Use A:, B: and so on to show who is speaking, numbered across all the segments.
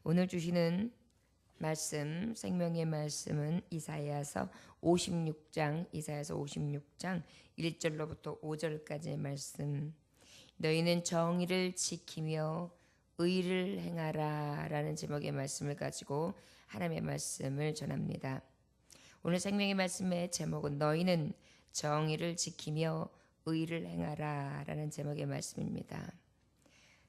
A: 오늘 주시는 말씀, 생명의 말씀은 이사야서 56장 1절로부터 5절까지의 말씀. 너희는 정의를 지키며 의를 행하라 라는 제목의 말씀을 가지고 하나님의 말씀을 전합니다. 오늘 생명의 말씀의 제목은 너희는 정의를 지키며 의를 행하라 라는 제목의 말씀입니다.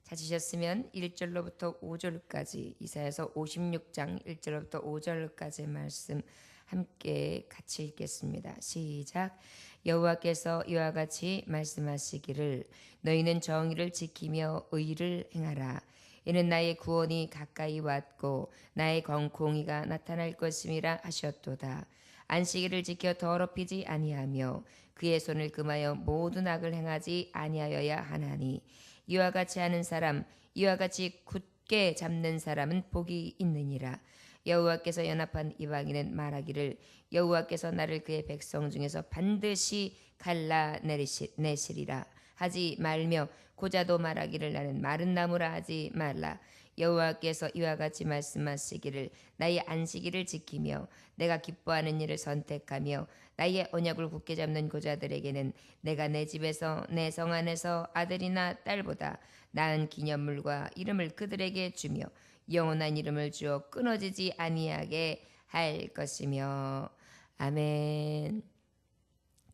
A: 찾으셨으면 1절로부터 5절까지 이사야서 56장 1절로부터 5절까지의 말씀 함께 같이 읽겠습니다. 시작. 여호와께서 이와 같이 말씀하시기를 너희는 정의를 지키며 의를 행하라. 이는 나의 구원이 가까이 왔고 나의 공의가 나타날 것임이라 하셨도다. 안식일을 지켜 더럽히지 아니하며 그의 손을 금하여 모든 악을 행하지 아니하여야 하나니 이와 같이 하는 사람, 이와 같이 굳게 잡는 사람은 복이 있느니라. 여호와께서 연합한 이방인은 말하기를 여호와께서 나를 그의 백성 중에서 반드시 갈라내시리라 하지 말며 고자도 말하기를 나는 마른 나무라 하지 말라. 여호와께서 이와 같이 말씀하시기를 나의 안식일을 지키며 내가 기뻐하는 일을 선택하며 나의 언약을 굳게 잡는 고자들에게는 내가 내 집에서 내 성 안에서 아들이나 딸보다 나은 기념물과 이름을 그들에게 주며 영원한 이름을 주어 끊어지지 아니하게 할 것이며. 아멘.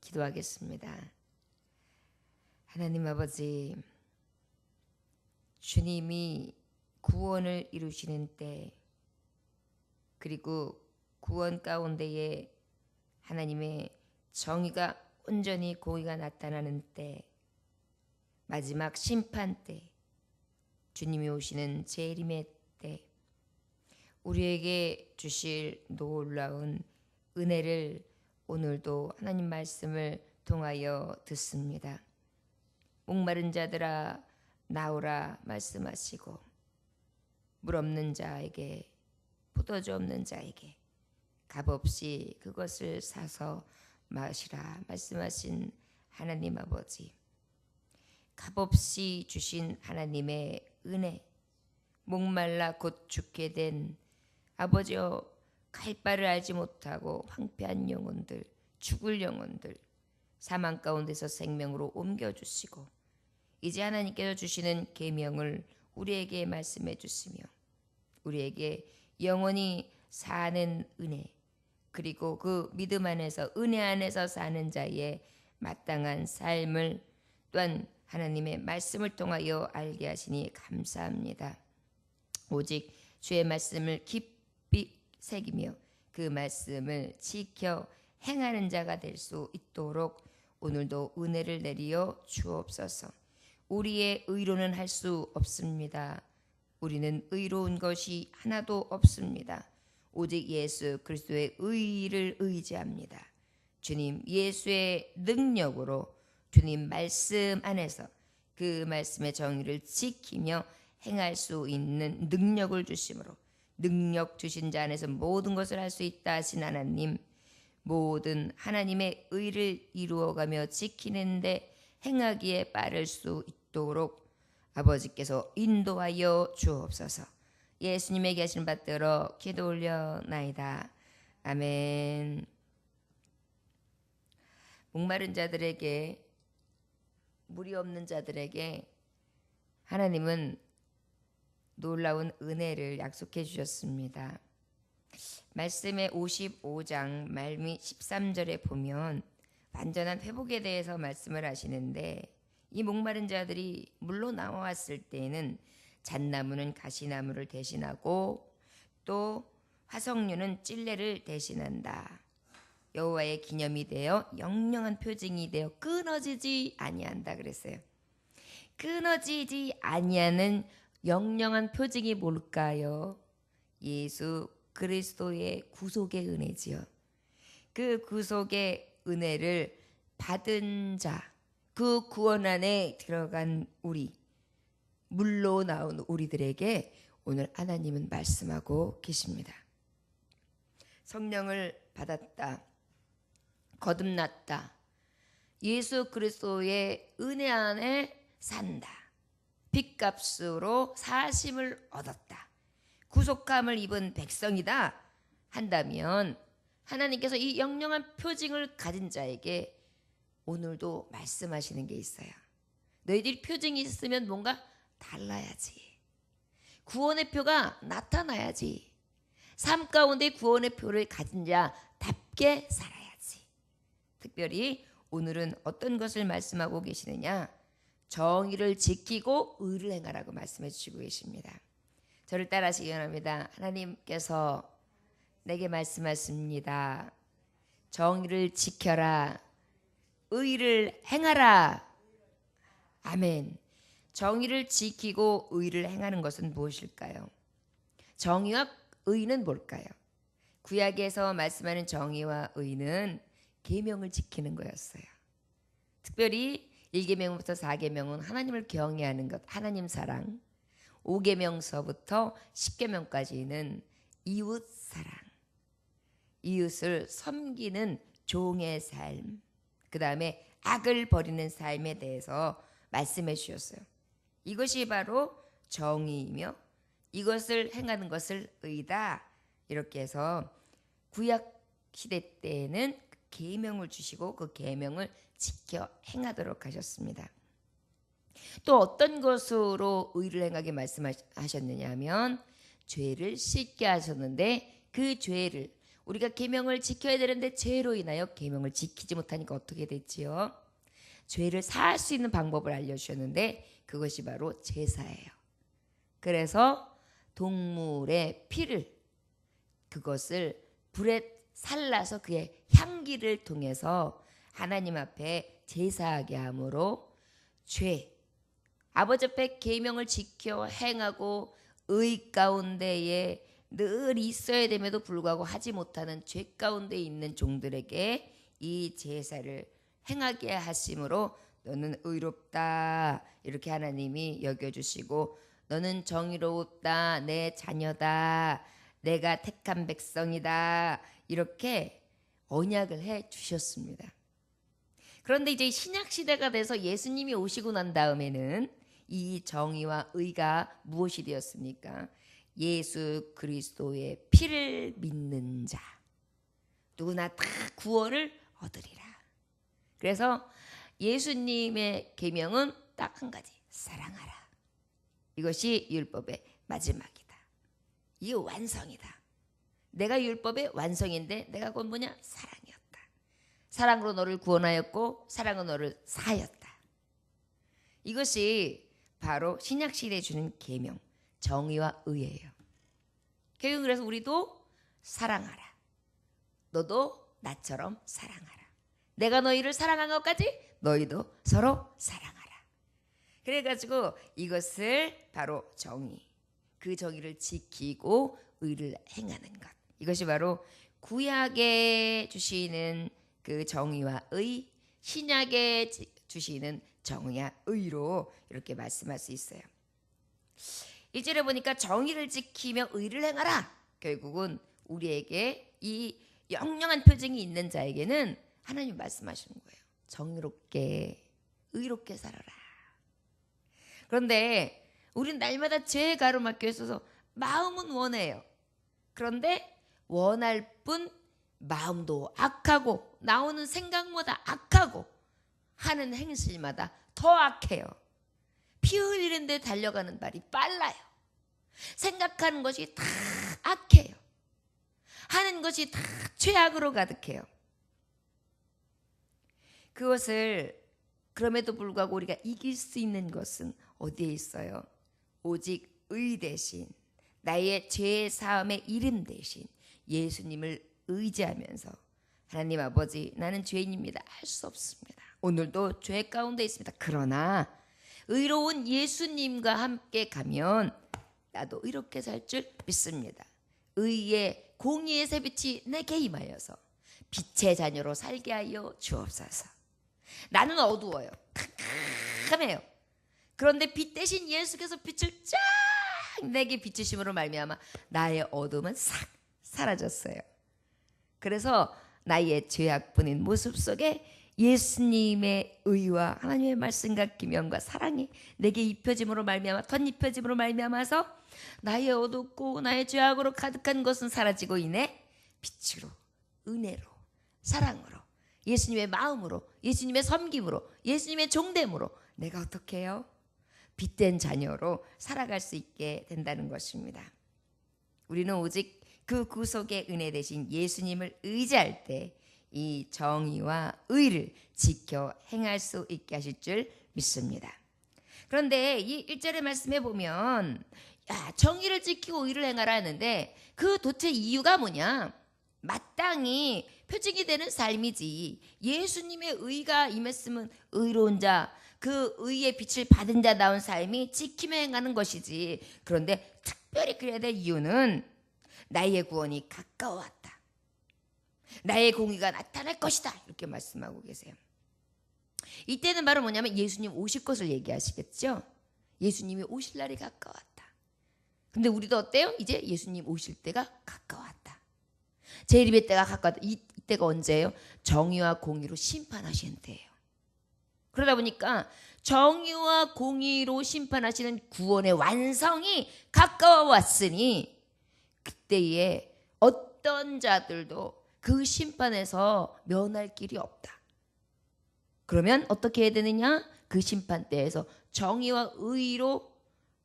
A: 기도하겠습니다. 하나님 아버지, 주님이 구원을 이루시는 때, 그리고 구원 가운데에 하나님의 정의가 온전히 공의가 나타나는 때, 마지막 심판 때, 주님이 오시는 재림의 때 우리에게 주실 놀라운 은혜를 오늘도 하나님 말씀을 통하여 듣습니다. 목마른 자들아 나오라 말씀하시고 물 없는 자에게 포도주 없는 자에게 값없이 그것을 사서 마시라 말씀하신 하나님 아버지, 값없이 주신 하나님의 은혜, 목말라 곧 죽게 된 아버지여 갈 바를 알지 못하고 황폐한 영혼들, 죽을 영혼들 사망 가운데서 생명으로 옮겨주시고 이제 하나님께서 주시는 계명을 우리에게 말씀해 주시며 우리에게 영원히 사는 은혜, 그리고 그 믿음 안에서 은혜 안에서 사는 자의 마땅한 삶을 또한 하나님의 말씀을 통하여 알게 하시니 감사합니다. 오직 주의 말씀을 깊이 새기며 그 말씀을 지켜 행하는 자가 될 수 있도록 오늘도 은혜를 내리어 주옵소서. 우리의 의로는 할 수 없습니다. 우리는 의로운 것이 하나도 없습니다. 오직 예수 그리스도의 의를 의지합니다. 주님 예수의 능력으로 주님 말씀 안에서 그 말씀의 정의를 지키며 행할 수 있는 능력을 주심으로 능력 주신 자 안에서 모든 것을 할 수 있다 하신 하나님, 모든 하나님의 의를 이루어가며 지키는데 행하기에 빠를 수 있도록 아버지께서 인도하여 주옵소서. 예수님에게 하신 받들어 기도 올려나이다. 아멘. 목마른 자들에게, 물이 없는 자들에게 하나님은 놀라운 은혜를 약속해 주셨습니다. 말씀의 55장 말미 13절에 보면 완전한 회복에 대해서 말씀을 하시는데, 이 목마른 자들이 물로 나왔을 때에는 잣나무는 가시나무를 대신하고 또 화석류는 찔레를 대신한다. 여호와의 기념이 되어 영영한 표징이 되어 끊어지지 아니한다 그랬어요. 끊어지지 아니하는 영영한 표징이 뭘까요? 예수 그리스도의 구속의 은혜지요. 그 구속의 은혜를 받은 자, 그 구원 안에 들어간 우리, 물로 나온 우리들에게 오늘 하나님은 말씀하고 계십니다. 성령을 받았다, 거듭났다, 예수 그리스도의 은혜 안에 산다, 빚값으로 사심을 얻었다, 구속함을 입은 백성이다 한다면 하나님께서 이 영영한 표징을 가진 자에게 오늘도 말씀하시는 게 있어요. 너희들이 표징이 있으면 뭔가 달라야지. 구원의 표가 나타나야지. 삶 가운데 구원의 표를 가진 자답게 살아야지. 특별히 오늘은 어떤 것을 말씀하고 계시느냐? 정의를 지키고 의를 행하라고 말씀해 주시고 계십니다. 저를 따라하시기 원합니다. 하나님께서 내게 말씀하십니다. 정의를 지켜라. 의를 행하라. 아멘. 정의를 지키고 의를 행하는 것은 무엇일까요? 정의와 의는 뭘까요? 구약에서 말씀하는 정의와 의는 계명을 지키는 거였어요. 특별히 1계명부터 4계명은 하나님을 경외하는 것, 하나님 사랑. 5계명서부터 10계명까지는 이웃 사랑, 이웃을 섬기는 종의 삶, 그 다음에 악을 버리는 삶에 대해서 말씀해 주셨어요. 이것이 바로 정의이며 이것을 행하는 것을 의다. 이렇게 해서 구약 시대 때에는 계명을 주시고 그 계명을 지켜 행하도록 하셨습니다. 또 어떤 것으로 의를 행하게 말씀하셨느냐 하면 죄를 씻게 하셨는데 그 죄를 우리가 계명을 지켜야 되는데 죄로 인하여 계명을 지키지 못하니까 어떻게 됐지요? 죄를 사할 수 있는 방법을 알려주셨는데 그것이 바로 제사예요. 그래서 동물의 피를 그것을 불에 살라서 그의 향기를 통해서 하나님 앞에 제사하게 함으로 죄, 아버지 앞에 계명을 지켜 행하고 의 가운데에 늘 있어야 됨에도 불구하고 하지 못하는 죄 가운데 있는 종들에게 이 제사를 행하게 하심으로 너는 의롭다 이렇게 하나님이 여겨주시고 너는 정의롭다 내 자녀다 내가 택한 백성이다 이렇게 언약을 해 주셨습니다. 그런데 이제 신약 시대가 돼서 예수님이 오시고 난 다음에는 이 정의와 의가 무엇이 되었습니까? 예수 그리스도의 피를 믿는 자 누구나 다 구원을 얻으리라. 그래서 예수님의 계명은 딱 한 가지, 사랑하라. 이것이 율법의 마지막이다. 이게 완성이다. 내가 율법의 완성인데 내가 곧 뭐냐? 사랑이었다. 사랑으로 너를 구원하였고 사랑으로 너를 사하였다. 이것이 바로 신약시대에 주는 계명, 정의와 의예요. 결국 그래서 우리도 사랑하라. 너도 나처럼 사랑하라. 내가 너희를 사랑한 것까지 너희도 서로 사랑하라. 그래가지고 이것을 바로 정의, 그 정의를 지키고 의를 행하는 것. 이것이 바로 구약에 주시는 그 정의와 의, 신약에 주시는 정의와 의로 이렇게 말씀할 수 있어요. 1절에 보니까 정의를 지키며 의를 행하라. 결국은 우리에게 이 영영한 표징이 있는 자에게는 하나님 말씀하시는 거예요. 정의롭게 의롭게 살아라. 그런데 우리는 날마다 죄에 가로막혀 있어서 마음은 원해요. 그런데 원할 뿐 마음도 악하고 나오는 생각보다 악하고 하는 행실마다 더 악해요. 피 흘리는 데 달려가는 발이 빨라요. 생각하는 것이 다 악해요. 하는 것이 다 죄악으로 가득해요. 그것을 그럼에도 불구하고 우리가 이길 수 있는 것은 어디에 있어요? 오직 의 대신 나의 죄 사함의 이름 대신 예수님을 의지하면서 하나님 아버지 나는 죄인입니다. 할 수 없습니다. 오늘도 죄 가운데 있습니다. 그러나 의로운 예수님과 함께 가면 나도 의롭게 살 줄 믿습니다. 의의 공의의 새빛이 내게 임하여서 빛의 자녀로 살게 하여 주옵소서. 나는 어두워요. 캄캄해요. 그런데 빛 대신 예수께서 빛을 쫙 내게 비추심으로 말미암아 나의 어둠은 싹 사라졌어요. 그래서 나의 죄악뿐인 모습 속에 예수님의 의와 하나님의 말씀과 기명과 사랑이 내게 입혀짐으로 말미암아 덧입혀짐으로 말미암아서 나의 어둡고 나의 죄악으로 가득한 것은 사라지고 이내 빛으로 은혜로 사랑으로 예수님의 마음으로 예수님의 섬김으로 예수님의 종됨으로 내가 어떻게 해요? 빛된 자녀로 살아갈 수 있게 된다는 것입니다. 우리는 오직 그 구속의 은혜 대신 예수님을 의지할 때 이 정의와 의를 지켜 행할 수 있게 하실 줄 믿습니다. 그런데 이 1절의 말씀에 보면 정의를 지키고 의를 행하라 하는데 그 도대체 이유가 뭐냐? 마땅히 표징이 되는 삶이지. 예수님의 의가 임했으면 의로운 자, 그 의의 빛을 받은 자다운 삶이 지키며 행하는 것이지. 그런데 특별히 그래야 될 이유는 나의 구원이 가까워왔다. 나의 공의가 나타날 것이다. 이렇게 말씀하고 계세요. 이때는 바로 뭐냐면 예수님 오실 것을 얘기하시겠죠. 예수님이 오실 날이 가까웠다. 근데 우리도 어때요? 이제 예수님 오실 때가 가까웠다. 재림의 때가 가까웠다. 이때가 언제예요? 정의와 공의로 심판하시는 때예요. 그러다 보니까 정의와 공의로 심판하시는 구원의 완성이 가까워 왔으니 그때에 어떤 자들도 그 심판에서 면할 길이 없다. 그러면 어떻게 해야 되느냐? 그 심판 때에서 정의와 의로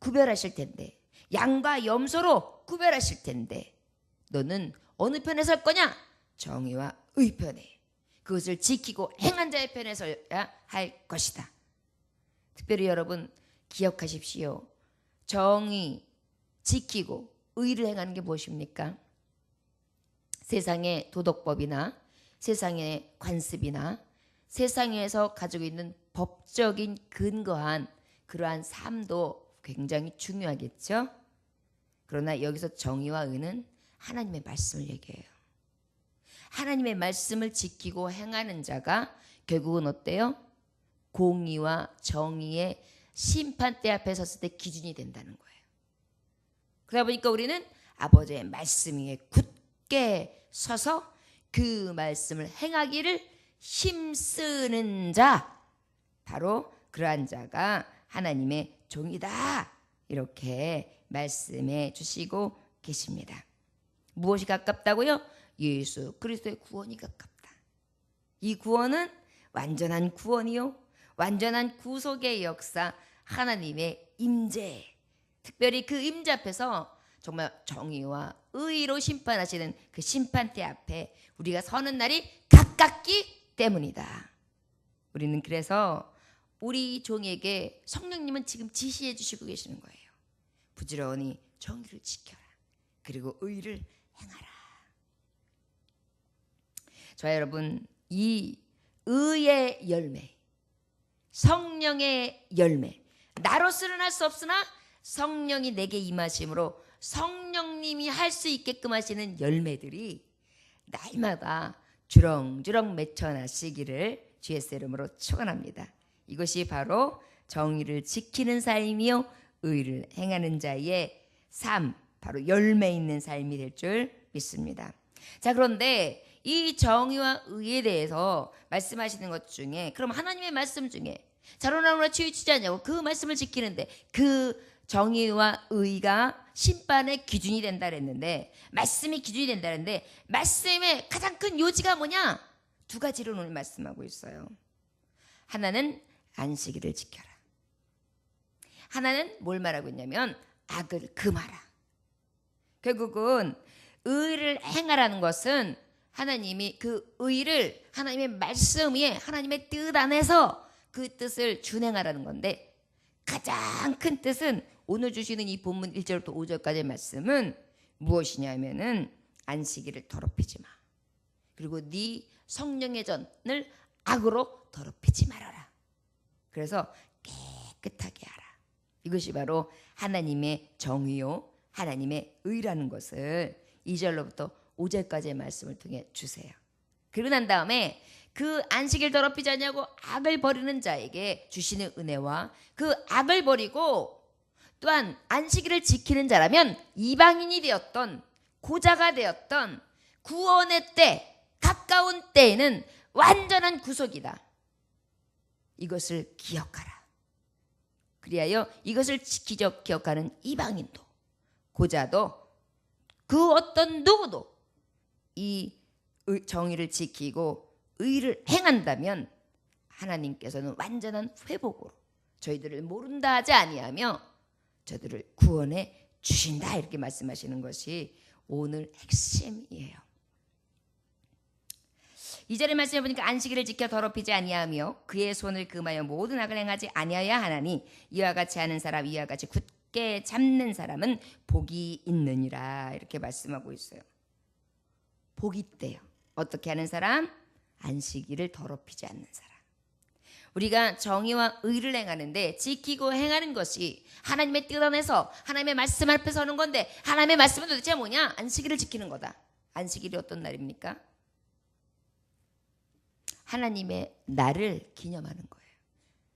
A: 구별하실 텐데, 양과 염소로 구별하실 텐데, 너는 어느 편에 설 거냐? 정의와 의 편에. 그것을 지키고 행한 자의 편에 서야 할 것이다. 특별히 여러분 기억하십시오. 정의 지키고 의를 행하는 게 무엇입니까? 세상의 도덕법이나 세상의 관습이나 세상에서 가지고 있는 법적인 근거한 그러한 삶도 굉장히 중요하겠죠. 그러나 여기서 정의와 의는 하나님의 말씀을 얘기해요. 하나님의 말씀을 지키고 행하는 자가 결국은 어때요? 공의와 정의의 심판대 앞에 섰을 때 기준이 된다는 거예요. 그러다 보니까 우리는 아버지의 말씀 위에 굳게 서서 그 말씀을 행하기를 힘쓰는 자, 바로 그러한 자가 하나님의 종이다. 이렇게 말씀해 주시고 계십니다. 무엇이 가깝다고요? 예수 그리스도의 구원이 가깝다. 이 구원은 완전한 구원이요, 완전한 구속의 역사, 하나님의 임재, 특별히 그 임재 앞에서 정말 정의와 의로 심판하시는 그 심판대 앞에 우리가 서는 날이 가깝기 때문이다. 우리는 그래서 우리 종에게 성령님은 지금 지시해 주시고 계시는 거예요. 부지런히 정의를 지켜라. 그리고 의를 행하라. 자, 여러분, 이 의의 열매, 성령의 열매, 나로서는 할 수 없으나 성령이 내게 임하심으로 성령님이 할 수 있게끔 하시는 열매들이 날마다 주렁주렁 맺혀나시기를 주의 이름으로 축원합니다. 이것이 바로 정의를 지키는 삶이요, 의를 행하는 자의 삶, 바로 열매 있는 삶이 될 줄 믿습니다. 자, 그런데 이 정의와 의에 대해서 말씀하시는 것 중에, 그럼 하나님의 말씀 중에 자로나무나 치우치지 않냐고 그 말씀을 지키는데 그 정의와 의가 심판의 기준이 된다 그랬는데, 말씀이 기준이 된다 그랬는데, 말씀의 가장 큰 요지가 뭐냐? 두 가지로 오늘 말씀하고 있어요. 하나는 안식일을 지켜라. 하나는 뭘 말하고 있냐면 악을 금하라. 결국은 의를 행하라는 것은 하나님이 그 의를 하나님의 말씀 위에 하나님의 뜻 안에서 그 뜻을 준행하라는 건데, 가장 큰 뜻은 오늘 주시는 이 본문 1절부터 5절까지의 말씀은 무엇이냐면은 안식일을 더럽히지 마. 그리고 네 성령의 전을 악으로 더럽히지 말아라. 그래서 깨끗하게 하라. 이것이 바로 하나님의 정의요, 하나님의 의라는 것을 2절로부터 5절까지의 말씀을 통해 주세요. 그러고 난 다음에 그 안식일 더럽히지 않냐고 악을 버리는 자에게 주시는 은혜와 그 악을 버리고 또한 안식일을 지키는 자라면 이방인이 되었던 고자가 되었던 구원의 때, 가까운 때에는 완전한 구속이다. 이것을 기억하라. 그리하여 이것을 기억하는 이방인도 고자도 그 어떤 누구도 이 정의를 지키고 의를 행한다면 하나님께서는 완전한 회복으로 저희들을 모른다 하지 아니하며 저들을 구원해 주신다, 이렇게 말씀하시는 것이 오늘 핵심이에요. 2절의 말씀해 보니까 안식일을 지켜 더럽히지 아니하며 그의 손을 금하여 모든 악을 행하지 아니하여야 하나니 이와 같이 하는 사람, 이와 같이 굳게 잡는 사람은 복이 있느니라, 이렇게 말씀하고 있어요. 복이 있대요. 어떻게 하는 사람? 안식일을 더럽히지 않는 사람. 우리가 정의와 의를 행하는데 지키고 행하는 것이 하나님의 뜻 안에서 하나님의 말씀 앞에 서는 건데, 하나님의 말씀은 도대체 뭐냐? 안식일을 지키는 거다. 안식일이 어떤 날입니까? 하나님의 날을 기념하는 거예요.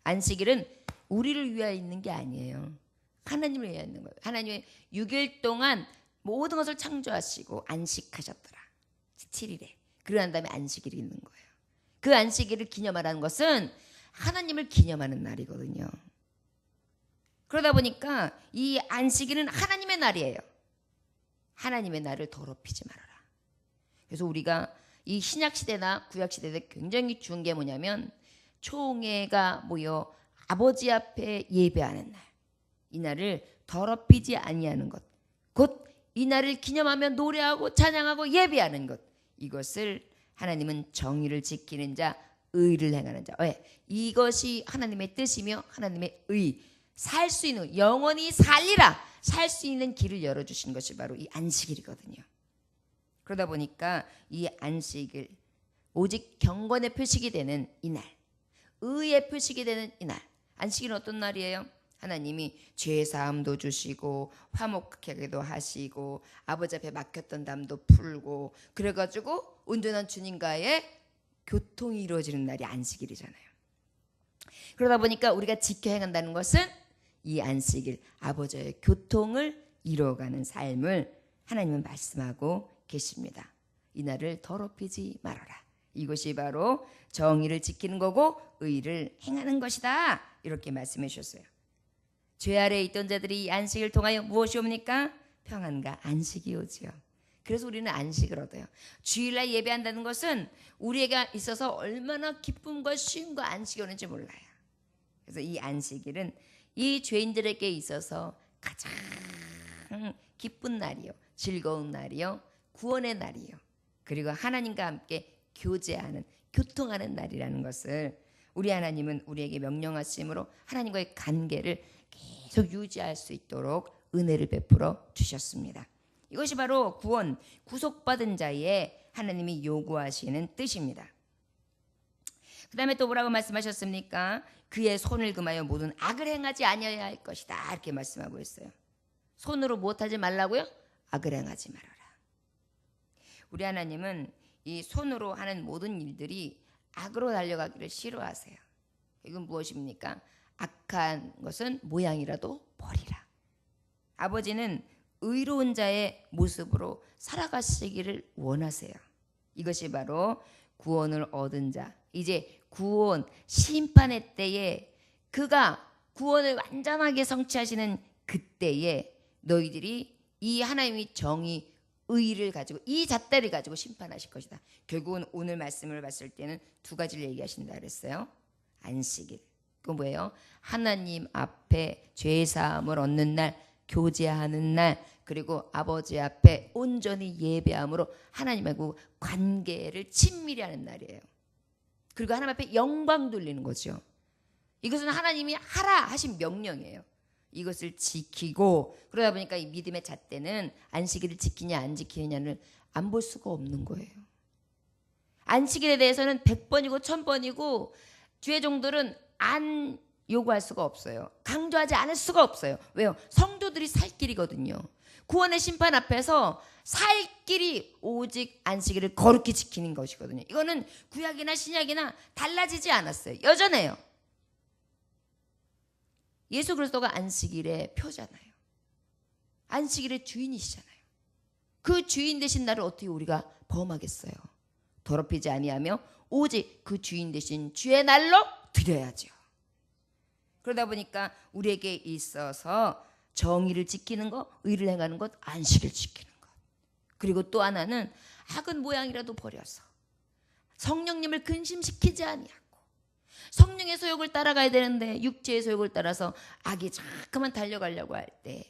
A: 안식일은 우리를 위하여 있는 게 아니에요. 하나님을 위하여 있는 거예요. 하나님의 6일 동안 모든 것을 창조하시고 안식하셨더라. 7일에. 그러고 난 다음에 안식일이 있는 거예요. 그 안식일을 기념하라는 것은 하나님을 기념하는 날이거든요. 그러다 보니까 이 안식일은 하나님의 날이에요. 하나님의 날을 더럽히지 말아라. 그래서 우리가 이 신약시대나 구약시대에 굉장히 좋은 게 뭐냐면 총회가 모여 아버지 앞에 예배하는 날, 이 날을 더럽히지 아니하는 것, 곧 이 날을 기념하며 노래하고 찬양하고 예배하는 것, 이것을 하나님은 정의를 지키는 자, 의를 행하는 자. 왜? 이것이 하나님의 뜻이며 하나님의 의, 살 수 있는, 영원히 살리라, 살 수 있는 길을 열어주신 것이 바로 이 안식일이거든요. 그러다 보니까 이 안식일, 오직 경건의 표식이 되는 이날, 의의 표식이 되는 이날. 안식일은 어떤 날이에요? 하나님이 죄사함도 주시고 화목하게도 하시고 아버지 앞에 막혔던 담도 풀고, 그래가지고 온전한 주님과의 교통이 이루어지는 날이 안식일이잖아요. 그러다 보니까 우리가 지켜 행한다는 것은 이 안식일, 아버지의 교통을 이루어가는 삶을 하나님은 말씀하고 계십니다. 이 날을 더럽히지 말아라. 이것이 바로 정의를 지키는 거고 의를 행하는 것이다, 이렇게 말씀해 주셨어요. 죄 아래에 있던 자들이 이 안식을 통하여 무엇이 옵니까? 평안과 안식이 오지요. 그래서 우리는 안식을 얻어요. 주일날 예배한다는 것은 우리에게 있어서 얼마나 기쁨과 쉼과 안식이 오는지 몰라요. 그래서 이 안식일은 이 죄인들에게 있어서 가장 기쁜 날이요, 즐거운 날이요, 구원의 날이요, 그리고 하나님과 함께 교제하는, 교통하는 날이라는 것을 우리 하나님은 우리에게 명령하심으로 하나님과의 관계를 계속 유지할 수 있도록 은혜를 베풀어 주셨습니다. 이것이 바로 구원, 구속받은 자의 하나님이 요구하시는 뜻입니다. 그 다음에 또 뭐라고 말씀하셨습니까? 그의 손을 금하여 모든 악을 행하지 아니어야 할 것이다, 이렇게 말씀하고 있어요. 손으로 무엇하지 말라고요? 악을 행하지 말아라. 우리 하나님은 이 손으로 하는 모든 일들이 악으로 달려가기를 싫어하세요. 이건 무엇입니까? 악한 것은 모양이라도 버리라. 아버지는 의로운 자의 모습으로 살아가시기를 원하세요. 이것이 바로 구원을 얻은 자, 이제 구원, 심판의 때에 그가 구원을 완전하게 성취하시는 그때에 너희들이 이 하나님의 정의, 의를 가지고, 이 잣대를 가지고 심판하실 것이다. 결국은 오늘 말씀을 봤을 때는 두 가지를 얘기하신다 그랬어요. 안식일, 그건 뭐예요? 하나님 앞에 죄사함을 얻는 날, 교제하는 날, 그리고 아버지 앞에 온전히 예배함으로 하나님하고 관계를 친밀히 하는 날이에요. 그리고 하나님 앞에 영광 돌리는 거죠. 이것은 하나님이 하라 하신 명령이에요. 이것을 지키고, 그러다 보니까 이 믿음의 잣대는 안식일을 지키냐 안 지키느냐를 안 볼 수가 없는 거예요. 안식일에 대해서는 100번이고 1000번이고 주의 종들은 안 요구할 수가 없어요. 강조하지 않을 수가 없어요. 왜요? 성도들이 살 길이거든요. 구원의 심판 앞에서 살 길이 오직 안식일을 거룩히 지키는 것이거든요. 이거는 구약이나 신약이나 달라지지 않았어요. 여전해요. 예수 그리스도가 안식일의 표잖아요. 안식일의 주인이시잖아요. 그 주인 되신 날을 어떻게 우리가 범하겠어요? 더럽히지 아니하며 오직 그 주인 되신 주의 날로 드려야죠. 그러다 보니까 우리에게 있어서 정의를 지키는 것, 의를 행하는 것, 안식을 지키는 것. 그리고 또 하나는 악은 모양이라도 버려서 성령님을 근심시키지 아니하고 성령의 소욕을 따라가야 되는데 육체의 소욕을 따라서 악이 자꾸만 달려가려고 할 때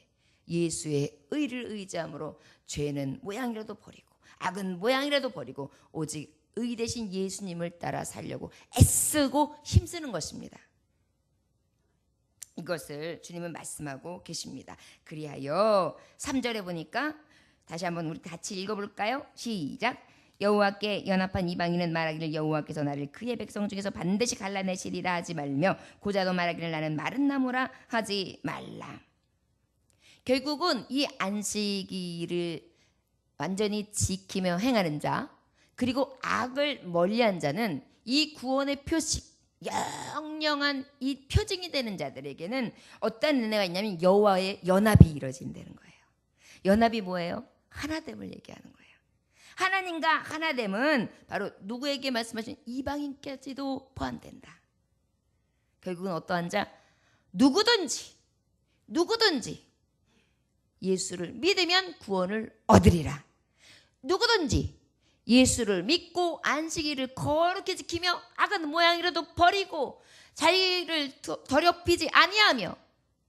A: 예수의 의를 의지함으로 죄는 모양이라도 버리고 악은 모양이라도 버리고 오직 의 대신 예수님을 따라 살려고 애쓰고 힘쓰는 것입니다. 이것을 주님은 말씀하고 계십니다. 그리하여 3절에 보니까 다시 한번 우리 같이 읽어볼까요? 시작. 여호와께 연합한 이방인은 말하기를 여호와께서 나를 그의 백성 중에서 반드시 갈라내시리라 하지 말며 고자도 말하기를 나는 마른 나무라 하지 말라. 결국은 이 안식일을 완전히 지키며 행하는 자 그리고 악을 멀리한 자는 이 구원의 표식 영영한 이 표징이 되는 자들에게는 어떤 은혜가 있냐면 여호와의 연합이 이루어진다는 거예요. 연합이 뭐예요? 하나됨을 얘기하는 거예요. 하나님과 하나됨은 바로 누구에게 말씀하신 이방인까지도 포함된다. 결국은 어떠한 자? 누구든지 예수를 믿으면 구원을 얻으리라. 누구든지 예수를 믿고 안식일을 거룩히 지키며 악한 모양이라도 버리고 자기를 더럽히지 아니하며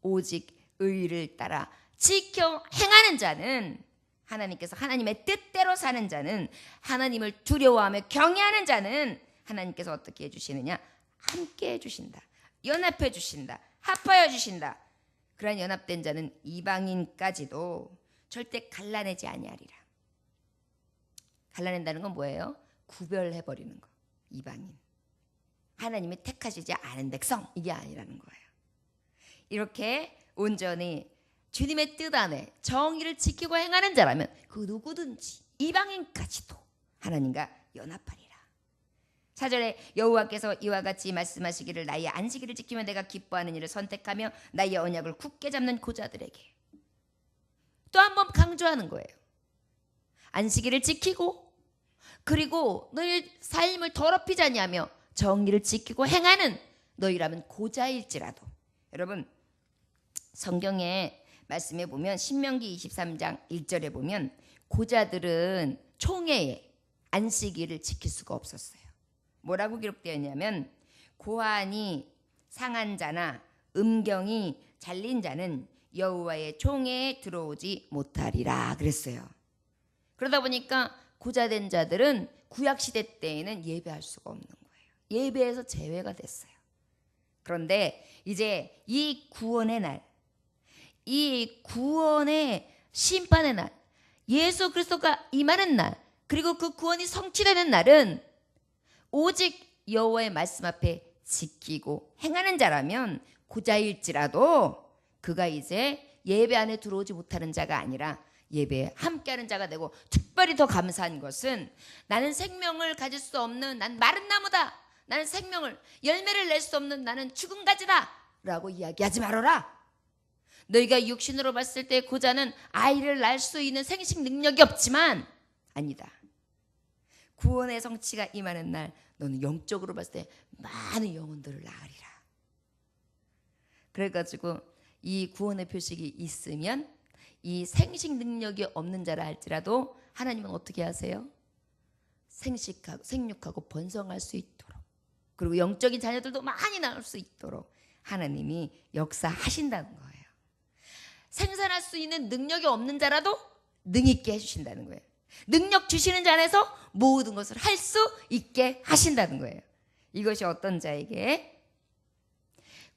A: 오직 의를 따라 지켜 행하는 자는 하나님께서 하나님의 뜻대로 사는 자는 하나님을 두려워하며 경외하는 자는 하나님께서 어떻게 해주시느냐? 함께 해주신다. 연합해 주신다. 합하여 주신다. 그러한 연합된 자는 이방인까지도 절대 갈라내지 아니하리라. 갈라낸다는 건 뭐예요? 구별해버리는 거. 이방인. 하나님이 택하시지 않은 백성. 이게 아니라는 거예요. 이렇게 온전히 주님의 뜻 안에 정의를 지키고 행하는 자라면 그 누구든지 이방인까지도 하나님과 연합하리라. 4절에 여호와께서 이와 같이 말씀하시기를 나의 안식일을 지키며 내가 기뻐하는 일을 선택하며 나의 언약을 굳게 잡는 고자들에게 또 한 번 강조하는 거예요. 안식일을 지키고 그리고 너희 삶을 더럽히지 아니하며 정의를 지키고 행하는 너희라면 고자일지라도. 여러분 성경에 말씀해 보면 신명기 23장 1절에 보면 고자들은 총회에 안식일을 지킬 수가 없었어요. 뭐라고 기록되어 있냐면 고환이 상한 자나 음경이 잘린 자는 여호와의 총회에 들어오지 못하리라 그랬어요. 그러다 보니까 고자된 자들은 구약시대 때에는 예배할 수가 없는 거예요. 예배에서 제외가 됐어요. 그런데 이제 이 구원의 날, 이 구원의 심판의 날, 예수 그리스도가 임하는 날, 그리고 그 구원이 성취되는 날은 오직 여호와의 말씀 앞에 지키고 행하는 자라면 고자일지라도 그가 이제 예배 안에 들어오지 못하는 자가 아니라 예배에 함께하는 자가 되고, 특별히 더 감사한 것은 나는 생명을 가질 수 없는 난 마른 나무다, 나는 생명을 열매를 낼 수 없는 나는 죽은 가지다 라고 이야기하지 말아라. 너희가 육신으로 봤을 때 고자는 아이를 낳을 수 있는 생식 능력이 없지만 아니다. 구원의 성취가 임하는 날 너는 영적으로 봤을 때 많은 영혼들을 낳으리라. 그래가지고 이 구원의 표식이 있으면 이 생식 능력이 없는 자라 할지라도 하나님은 어떻게 하세요? 생육하고 번성할 수 있도록, 그리고 영적인 자녀들도 많이 낳을 수 있도록 하나님이 역사하신다는 거예요. 생산할 수 있는 능력이 없는 자라도 능 있게 해주신다는 거예요. 능력 주시는 자 안에서 모든 것을 할 수 있게 하신다는 거예요. 이것이 어떤 자에게?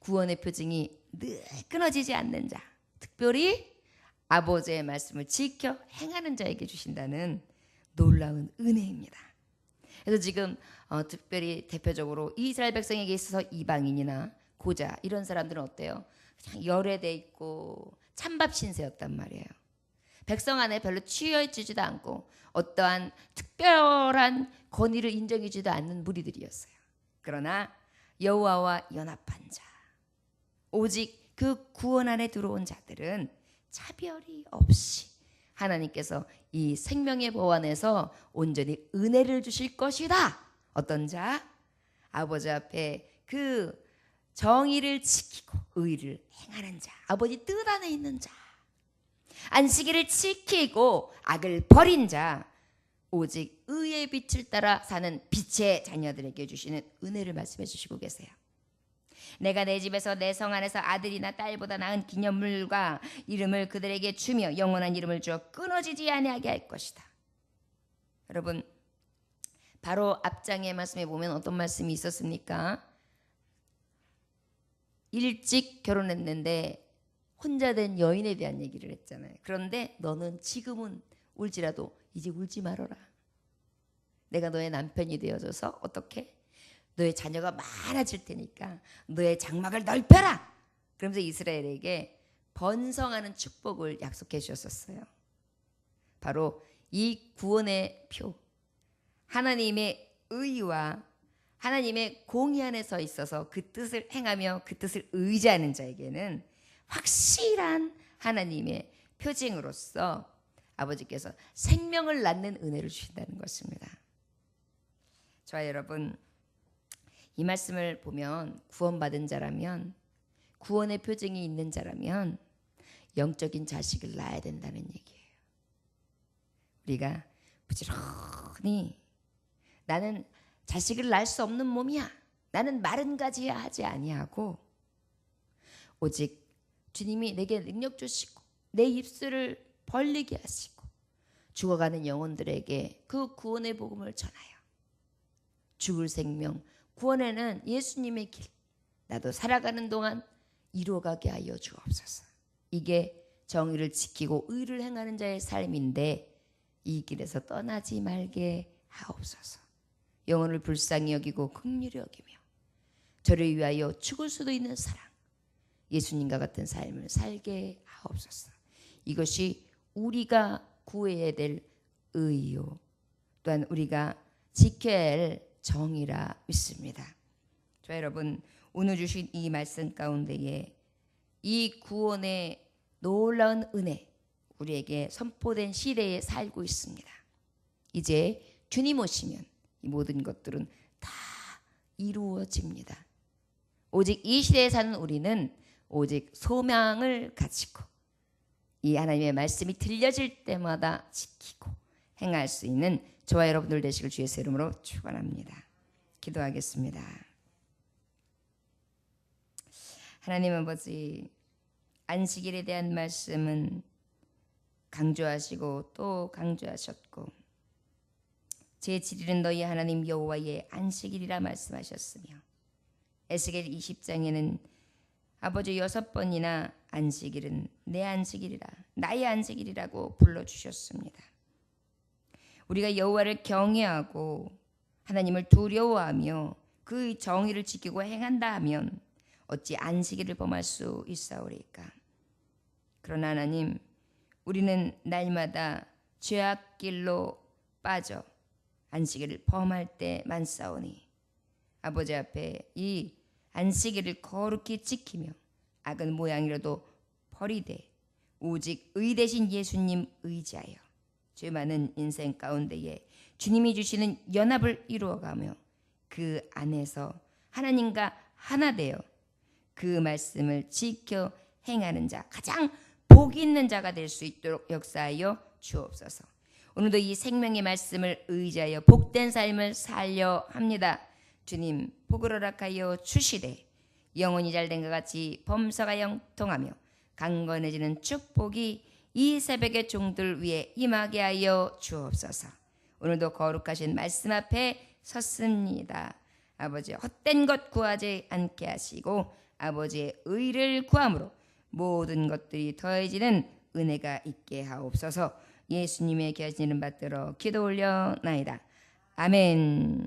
A: 구원의 표징이 늘 끊어지지 않는 자, 특별히 아버지의 말씀을 지켜 행하는 자에게 주신다는 놀라운 은혜입니다. 그래서 지금 특별히 대표적으로 이스라엘 백성에게 있어서 이방인이나 고자 이런 사람들은 어때요? 그냥 열애돼 있고 찬밥 신세였단 말이에요. 백성 안에 별로 취해지지도 않고 어떠한 특별한 권위를 인정해주지도 않는 무리들이었어요. 그러나 여호와와 연합한 자, 오직 그 구원 안에 들어온 자들은 차별이 없이 하나님께서 이 생명의 보안에서 온전히 은혜를 주실 것이다 어떤 자? 아버지 앞에 그 정의를 지키고 의를 행하는 자, 아버지 뜻 안에 있는 자, 안식일을 지키고 악을 버린 자, 오직 의의 빛을 따라 사는 빛의 자녀들에게 주시는 은혜를 말씀해 주시고 계세요. 내가 내 집에서 내 성 안에서 아들이나 딸보다 나은 기념물과 이름을 그들에게 주며 영원한 이름을 주어 끊어지지 아니하게 할 것이다. 여러분, 바로 앞장의 말씀에 보면 어떤 말씀이 있었습니까? 일찍 결혼했는데 혼자 된 여인에 대한 얘기를 했잖아요. 그런데 너는 지금은 울지라도 이제 울지 말아라. 내가 너의 남편이 되어줘서 어떻게? 너의 자녀가 많아질 테니까 너의 장막을 넓혀라. 그러면서 이스라엘에게 번성하는 축복을 약속해 주셨었어요. 바로 이 구원의 표, 하나님의 의와 하나님의 공의 안에 서 있어서 그 뜻을 행하며 그 뜻을 의지하는 자에게는 확실한 하나님의 표징으로서 아버지께서 생명을 낳는 은혜를 주신다는 것입니다. 저와 여러분, 이 말씀을 보면 구원받은 자라면, 구원의 표징이 있는 자라면 영적인 자식을 낳아야 된다는 얘기예요. 우리가 부지런히 나는 자식을 낳을 수 없는 몸이야, 나는 마른 가지야 하지 아니하고 오직 주님이 내게 능력 주시고 내 입술을 벌리게 하시고 죽어가는 영혼들에게 그 구원의 복음을 전하여 죽을 생명, 구원에는 예수님의 길, 나도 살아가는 동안 이루어가게 하여 주옵소서. 이게 정의를 지키고 의를 행하는 자의 삶인데 이 길에서 떠나지 말게 하옵소서. 영혼을 불쌍히 여기고 긍휼히 여기며 저를 위하여 죽을 수도 있는 사랑, 예수님과 같은 삶을 살게 하옵소서. 이것이 우리가 구해야 될 의요, 또한 우리가 지켜야 할 정의라 믿습니다. 저 여러분, 오늘 주신 이 말씀 가운데에 이 구원의 놀라운 은혜 우리에게 선포된 시대에 살고 있습니다. 이제 주님 오시면 이 모든 것들은 다 이루어집니다. 오직 이 시대에 사는 우리는 오직 소망을 가지고 이 하나님의 말씀이 들려질 때마다 지키고 행할 수 있는 저와 여러분들 되시길 주의 이름으로 축원합니다. 기도하겠습니다. 하나님 아버지, 안식일에 대한 말씀은 강조하시고 또 강조하셨고 제7일은 너희 하나님 여호와의 안식일이라 말씀하셨으며 에스겔 20장에는 아버지 6번이나 안식일은 내 안식일이라, 나의 안식일이라고 불러주셨습니다. 우리가 여호와를 경외하고 하나님을 두려워하며 그 정의를 지키고 행한다 하면 어찌 안식일을 범할 수 있사오리까? 그러나 하나님, 우리는 날마다 죄악길로 빠져 안식일을 범할 때 많사오니 아버지 앞에 이 안식일을 거룩히 지키며 악은 모양이라도 버리되 오직 의 대신 예수님 의지하여 죄 많은 인생 가운데에 주님이 주시는 연합을 이루어가며 그 안에서 하나님과 하나 되어 그 말씀을 지켜 행하는 자, 가장 복 있는 자가 될 수 있도록 역사하여 주옵소서. 오늘도 이 생명의 말씀을 의지하여 복된 삶을 살려 합니다. 주님, 복을 허락하여 주시되 영혼이 잘된 것 같이 범사가 영통하며 강건해지는 축복이 이 새벽의 종들 위에 임하게 하여 주옵소서. 오늘도 거룩하신 말씀 앞에 섰습니다. 아버지, 헛된 것 구하지 않게 하시고 아버지의 의를 구함으로 모든 것들이 더해지는 은혜가 있게 하옵소서. 예수님의 귀하신 이름 받들어 기도 올려나이다. 아멘.